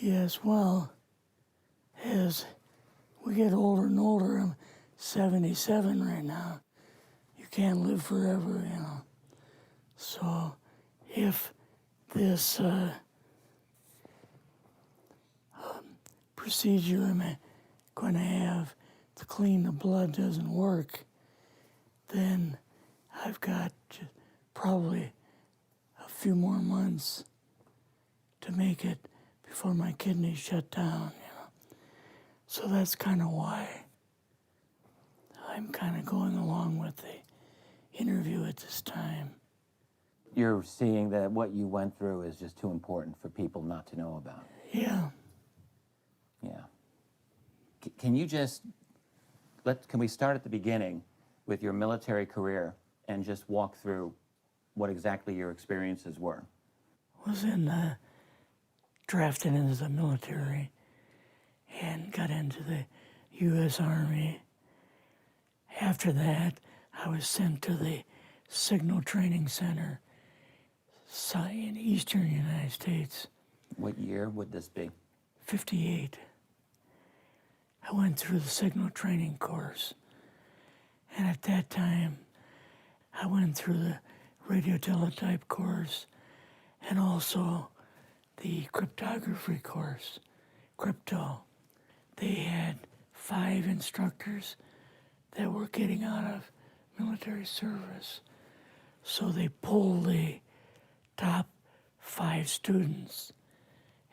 Yes, well, as we get older and older, I'm 77 right now. You can't live forever, you know. So if this procedure I'm going to have to clean the blood doesn't work, then I've got probably a few more months to make it before my kidneys shut down, you know. So that's kind of why I'm kind of going along with the interview at this time. You're seeing that what you went through is just too important for people not to know about. Yeah. Yeah. Can you just, can we start at the beginning with your military career and just walk through what exactly your experiences were? Was drafted into the military and got into the U.S. Army. After that, I was sent to the Signal Training Center in eastern United States. What year would this be? 58. I went through the signal training course. And at that time, I went through the radio teletype course and also the cryptography course, crypto. They had 5 instructors that were getting out of military service. So they pulled the top 5 students,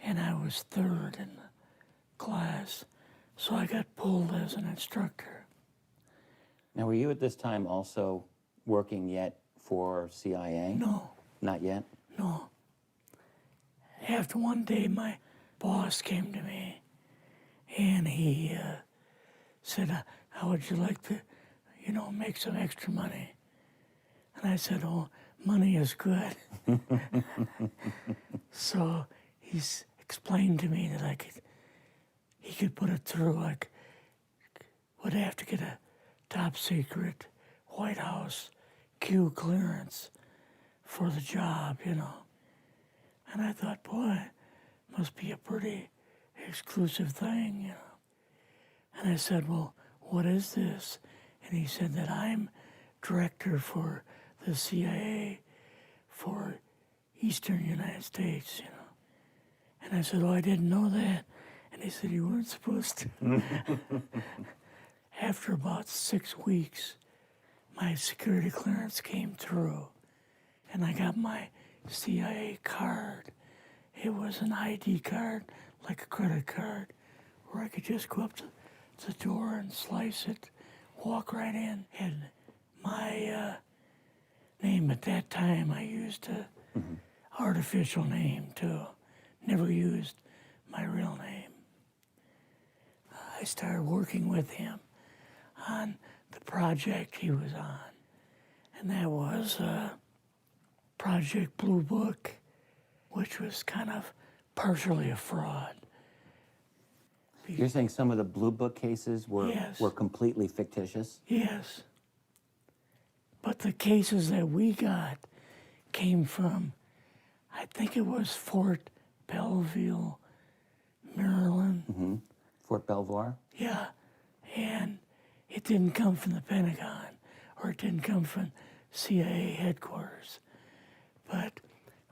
and I was 3rd in the class. So I got pulled as an instructor. Now, were you at this time also working yet for CIA? No. Not yet? No. After one day, my boss came to me, and he said, how would you like to, make some extra money? And I said, oh, money is good. So he's explained to me that he could put it through, would have to get a top secret White House Q clearance for the job, And I thought, boy, must be a pretty exclusive thing, And I said, well, what is this? And he said that I'm director for the CIA for Eastern United States, And I said, oh, I didn't know that. And he said, you weren't supposed to. After about 6 weeks, my security clearance came through, and I got my CIA card. It was an ID card, like a credit card, where I could just go up to the door and slice it, walk right in. And my name at that time, I used a artificial name too. Never used my real name. I started working with him on the project he was on, and that was Project Blue Book, which was kind of partially a fraud. You're saying some of the Blue Book cases were, Yes. were completely fictitious? Yes. But the cases that we got came from, I think it was Fort Belvoir, Maryland. Fort Belvoir? Yeah, and it didn't come from the Pentagon, or it didn't come from CIA headquarters. But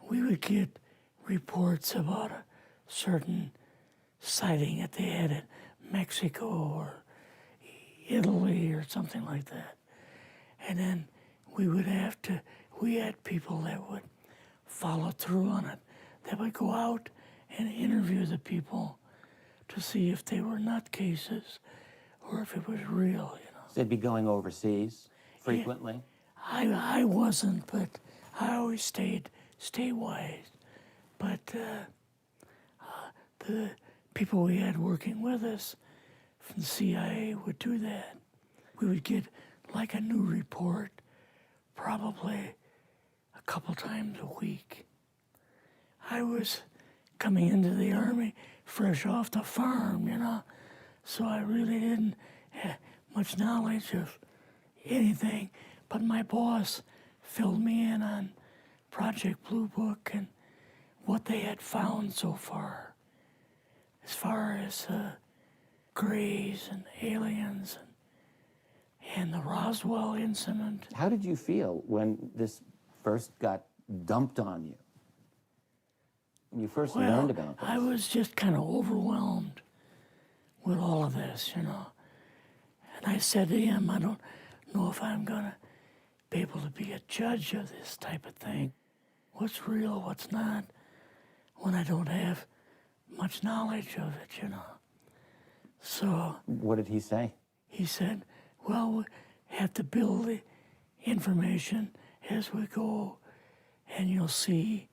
we would get reports about a certain sighting that they had in Mexico or Italy or something like that. And then we had people that would follow through on it, that would go out and interview the people to see if they were nutcases or if it was real, So they'd be going overseas frequently? I wasn't, but I always stayed statewide. But the people we had working with us from the CIA would do that. We would get like a new report probably a couple times a week. I was coming into the Army fresh off the farm, so I really didn't have much knowledge of anything, but my boss filled me in on Project Blue Book and what they had found so far. as far as grays and aliens and the Roswell incident. How did you feel when this first got dumped on you? When you first learned about this? I was just kind of overwhelmed with all of this, you know. And I said to him, I don't know if I'm going to be able to be a judge of this type of thing. What's real, what's not, when I don't have much knowledge of it, you know. So... What did he say? He said, well, we have to build the information as we go, and you'll see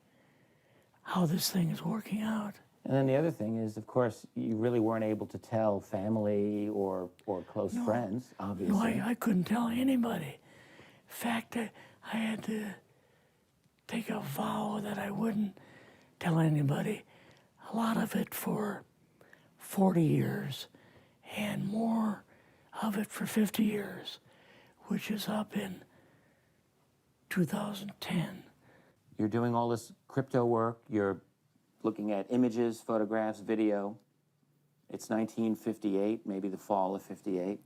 how this thing is working out. And then the other thing is, of course, you really weren't able to tell family or close friends, obviously. No, I couldn't tell anybody. In fact, I had to take a vow that I wouldn't tell anybody. A lot of it for 40 years, and more of it for 50 years, which is up in 2010. You're doing all this crypto work. You're looking at images, photographs, video. It's 1958, maybe the fall of 58.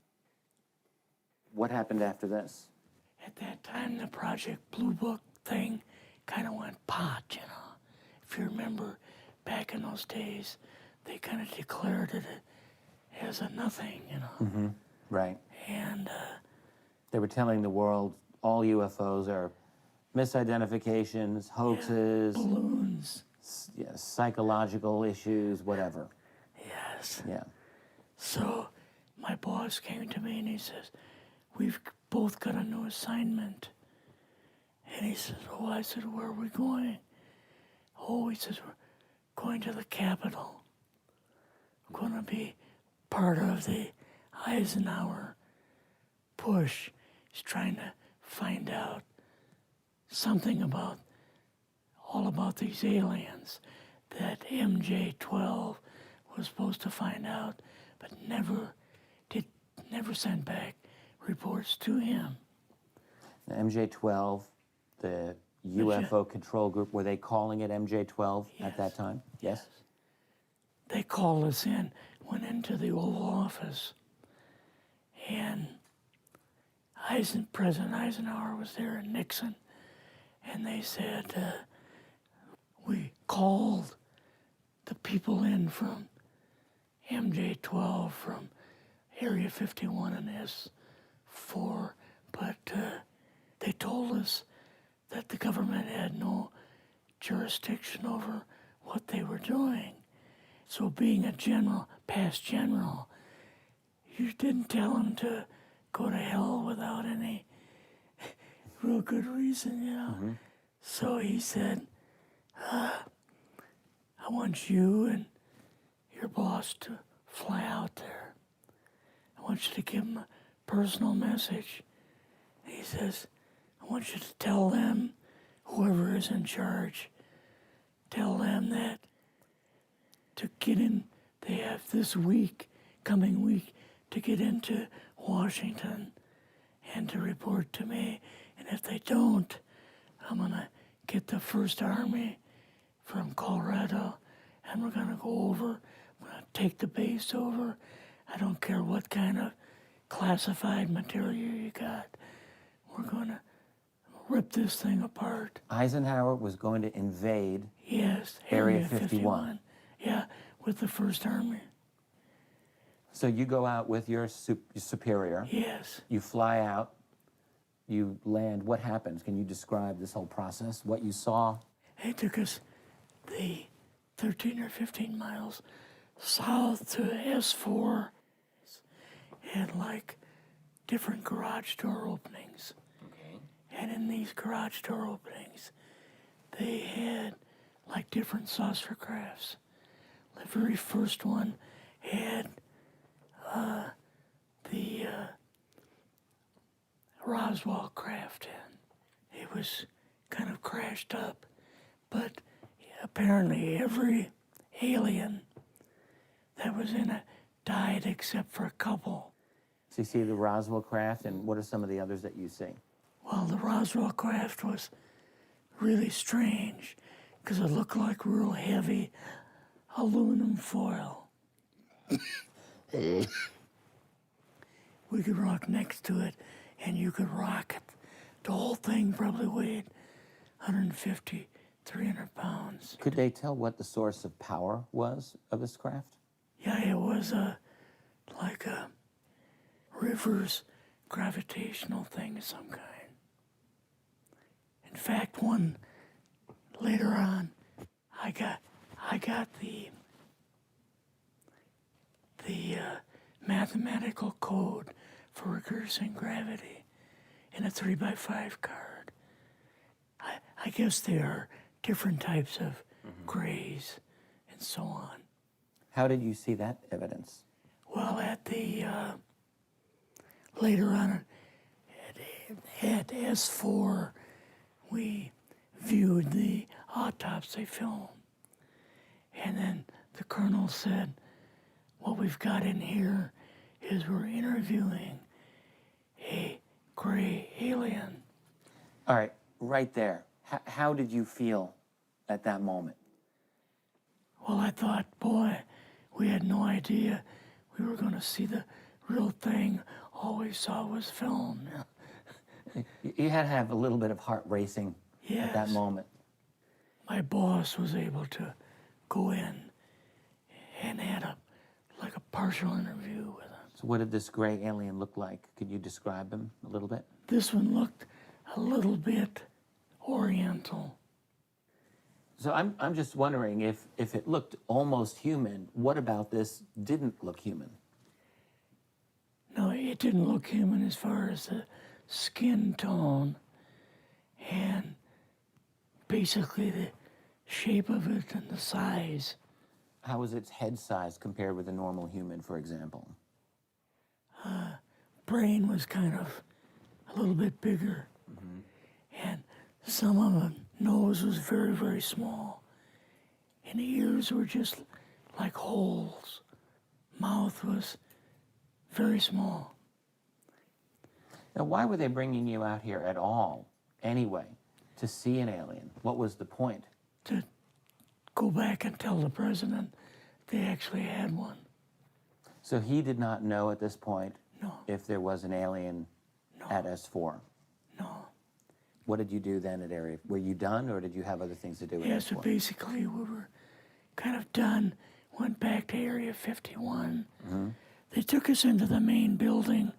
What happened after this? At that time, the Project Blue Book thing kind of went pot, you know. If you remember, back in those days, they kind of declared it as a nothing, you know. Mm-hmm. Right. And they were telling the world all UFOs are misidentifications, hoaxes, balloons. Psychological issues, whatever. Yes. Yeah. So my boss came to me and he says, we've both got a new assignment. And he says, oh, I said, where are we going? Oh, he says, we're going to the Capitol. We're going to be part of the Eisenhower push. He's trying to find out something about all about these aliens that MJ-12 was supposed to find out, but never sent back reports to him. The MJ-12, the UFO control group, were they calling it MJ-12 at that time? Yes. They called us in, went into the Oval Office, and President Eisenhower was there and Nixon, and they said, we called the people in from MJ-12 from Area 51 and S4, but they told us that the government had no jurisdiction over what they were doing. So being a general, past general, you didn't tell them to go to hell without any real good reason, you know. Mm-hmm. So he said, I want you and your boss to fly out there. I want you to give them a personal message. And he says, I want you to tell them, whoever is in charge, tell them that to get in, they have this week, coming week, to get into Washington and to report to me. And if they don't, I'm going to get the First Army from Colorado, and we're going to go over, we're going to take the base over. I don't care what kind of classified material you got. We're going to rip this thing apart. Eisenhower was going to invade Area 51. Yeah, with the First Army. So you go out with your superior. Yes. You fly out. You land. What happens? Can you describe this whole process, what you saw? It took us the 13 or 15 miles south to S4 and like different garage door openings. Okay. And in these garage door openings, they had like different saucer crafts. The very first one had the Roswell craft in. It was kind of crashed up, but apparently every alien that was in it died except for a couple. So you see the Roswell craft, and what are some of the others that you see? Well, the Roswell craft was really strange because it looked like real heavy aluminum foil. We could rock next to it, and you could rock it. The whole thing probably weighed 150, 300 pounds. Could they tell what the source of power was of this craft? Yeah, it was like a reverse gravitational thing of some kind. In fact, one later on, I got the mathematical code for reversing gravity in a 3x5 card. I guess there are different types of grays and so on. How did you see that evidence? Well, at the later on at S4, we viewed the autopsy film, and then the colonel said, "What we've got in here is we're interviewing a gray alien." All right, right there. How did you feel at that moment? Well, I thought, boy, we had no idea we were going to see the real thing. All we saw was film. You had to have a little bit of heart racing at that Yes. moment. My boss was able to go in and had like a partial interview with him. So what did this gray alien look like? Could you describe him a little bit? This one looked a little bit oriental. So I'm just wondering if it looked almost human, what about this didn't look human? No, it didn't look human as far as the skin tone and basically the shape of it and the size. How was its head size compared with a normal human, for example? Brain was kind of a little bit bigger. And some of the nose was very, very small. And the ears were just like holes. Mouth was very small. Now, why were they bringing you out here at all, anyway, to see an alien? What was the point? To go back and tell the president they actually had one. So he did not know at this point No, if there was an alien at S4. no. What did you do then at Area? Were you done, or did you have other things to do at Yeah, so S4? basically we were kind of done, went back to Area 51. They took us into the main building,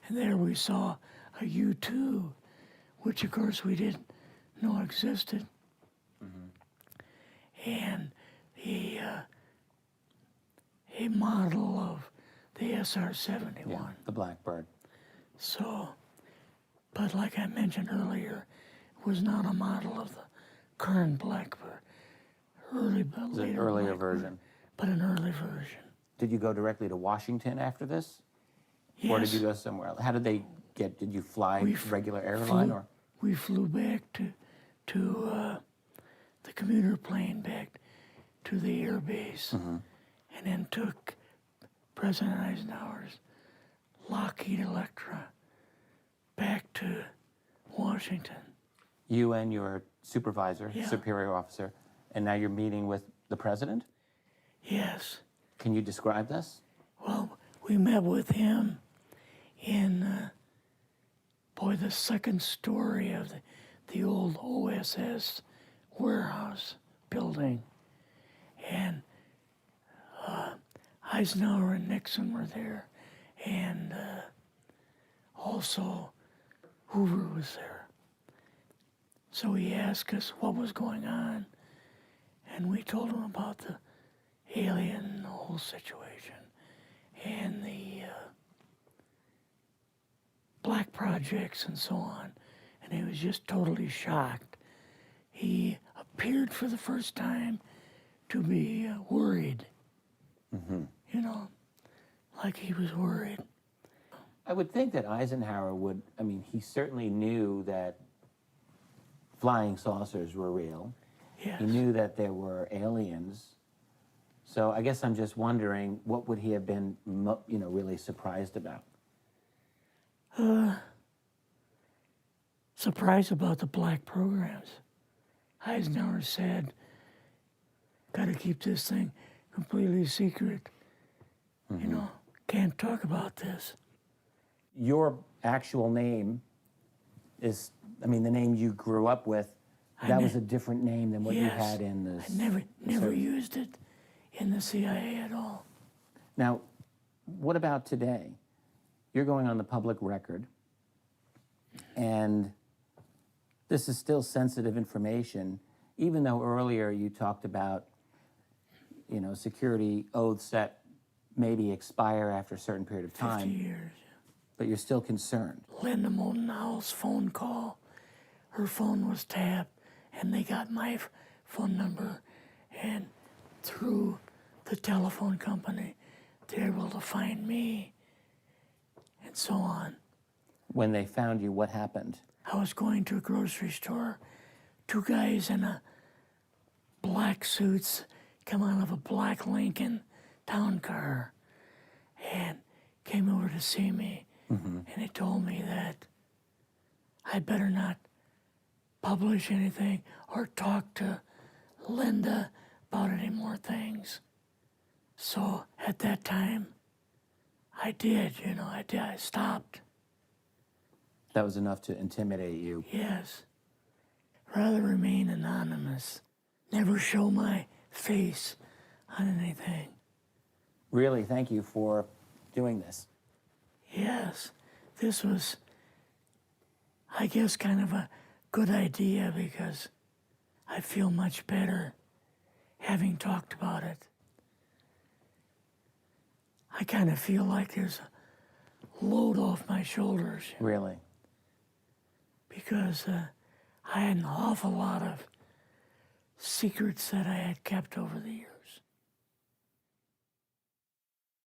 and there we saw a U-2, which of course we didn't know existed. And a model of the SR-71. Yeah, the Blackbird. So, but like I mentioned earlier, it was not a model of the current Blackbird, It's an earlier version. but an early version. Did you go directly to Washington after this? Yes. Or did you go somewhere else? How did they get, did you fly regular airline or? We flew back to the commuter plane back to the air base, and then took President Eisenhower's Lockheed Electra back to Washington. You and your supervisor, Yeah. superior officer, and now you're meeting with the president? Yes. Can you describe this? Well, we met with him in, the second story of the old OSS warehouse building. And Eisenhower and Nixon were there, and also Hoover was there. So he asked us what was going on, and we told him about the alien and the whole situation, and the black projects and so on, and he was just totally shocked. He appeared for the first time to be worried, like he was worried. I would think that Eisenhower would, he certainly knew that flying saucers were real. Yes. He knew that there were aliens. So I guess I'm just wondering, what would he have been, really surprised about? Surprised about the black programs. Eisenhower said, got to keep this thing completely secret. You know, can't talk about this. Your actual name is, I mean, the name you grew up with, that was a different name than what you Yes, had in the I never service. used it in the CIA at all. Now, what about today? You're going on the public record, and this is still sensitive information, even though earlier you talked about, you know, security oaths that maybe expire after a certain period of 50 time, years. but you're still concerned. Linda Moldenhau's phone call, her phone was tapped, and they got my phone number, and through the telephone company, they're able to find me, and so on. When they found you, what happened? I was going to a grocery store. Two guys in a black suits come out of a black Lincoln town car and came over to see me. And they told me that I better not publish anything or talk to Linda about any more things. So at that time, I did, you know, I stopped. That was enough to intimidate you. Yes. Rather remain anonymous. Never show my face on anything. Really, thank you for doing this. Yes, this was, I guess, kind of a good idea because I feel much better having talked about it. I kind of feel like there's a load off my shoulders Really. because I had an awful lot of secrets that I had kept over the years.